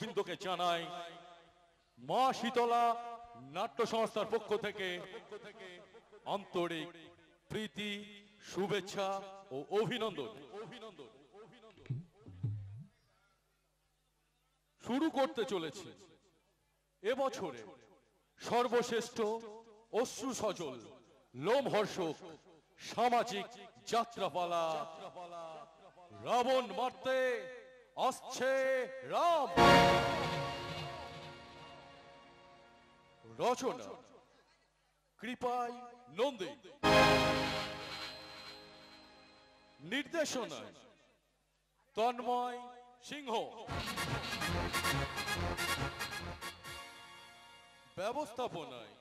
দর্শকবৃন্দকে জানাই মা শীতলা নাট্য সংস্থার পক্ষ থেকে আন্তরিক প্রীতি, শুভেচ্ছা ও অভিনন্দন। শুরু করতে চলেছি এবছরে সর্বশ্রেষ্ঠ অশ্রু সজল লোমহর্ষক সামাজিক যাত্রাপালা রাবণ মারতে আসছে রাম। রচনা কৃপাই নন্দী, নির্দেশনায় তন্ময় সিংহ, ব্যবস্থাপনায়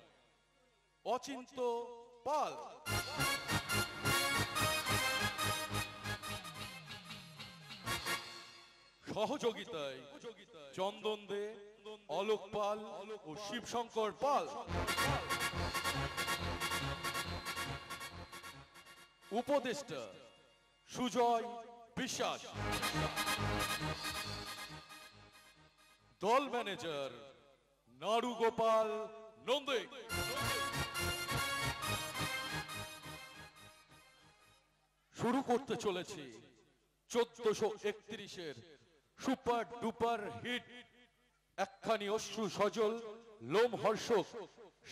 অচিন্ত পাল, সহযোগিতায় চন্দন দে, অলোক পাল ও শিবশঙ্কর পাল, উপদেষ্টা সুজয় বিশ্বাস, দল ম্যানেজার নাড়ু গোপাল নন্দী। শুরু করতে চলেছি 1431-এর সুপার ডুপার হিট একখানি অশ্রু সজল লোমহর্ষক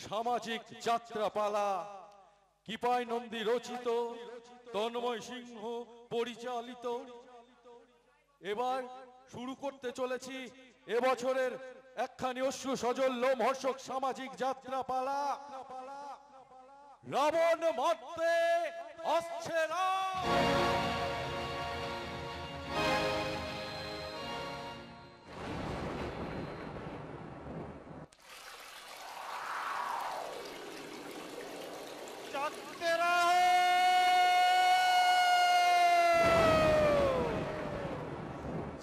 সামাজিক যাত্রাপালা কৃপাই নন্দী রচিত, তন্ময় সিংহ পরিচালিত। এবার শুরু করতে চলেছি এবছরের একখানি অশ্রু সজল লোমহর্ষক সামাজিক যাত্রাপালা রাবণ মারতে আসছে রাম। जागते रहो,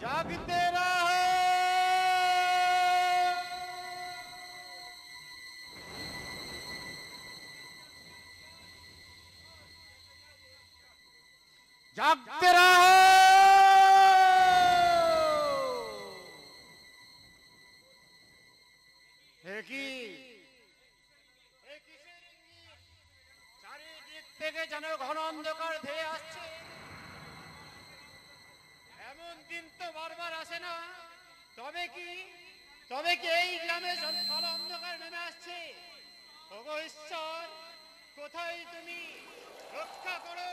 जागते रहो। जागते रहो। থেকে যেন ঘন অন্ধকার ধেয়ে আসছে, এমন দিন তো বারবার আসে না। তবে কি এই গ্রামে কালো অন্ধকার নেমে আসছে? ওগো ঈশ্বর, কোথায় তুমি? রক্ষা করো,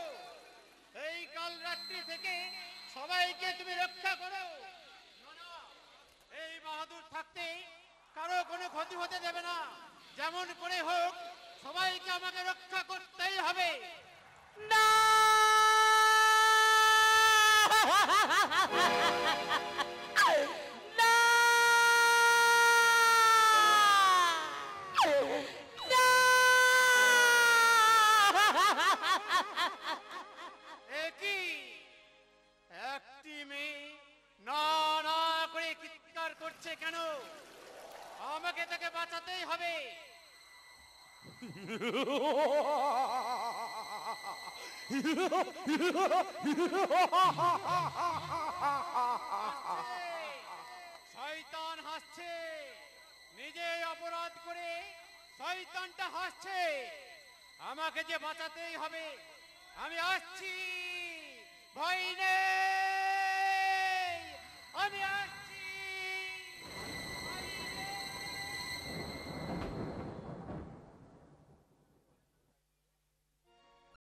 এই কাল রাত্রি থেকে সবাইকে তুমি রক্ষা করো। এই বাহাদুর থাকতে কারো কোনো ক্ষতি হতে দেবে না। যেমন করে হোক সবাইকে আমাকে রক্ষা করতেই হবে। না একটি মেয়ে না না করে চিৎকার করছে কেন? আমাকে তাকে বাঁচাতেই হবে। শয়তান হাসছে, নিজে অপরাধ করে শয়তানটা হাসছে। আমাকে যে বাঁচাতেই হবে। আমি আসছি, ভয় নেই, আমি আসছি।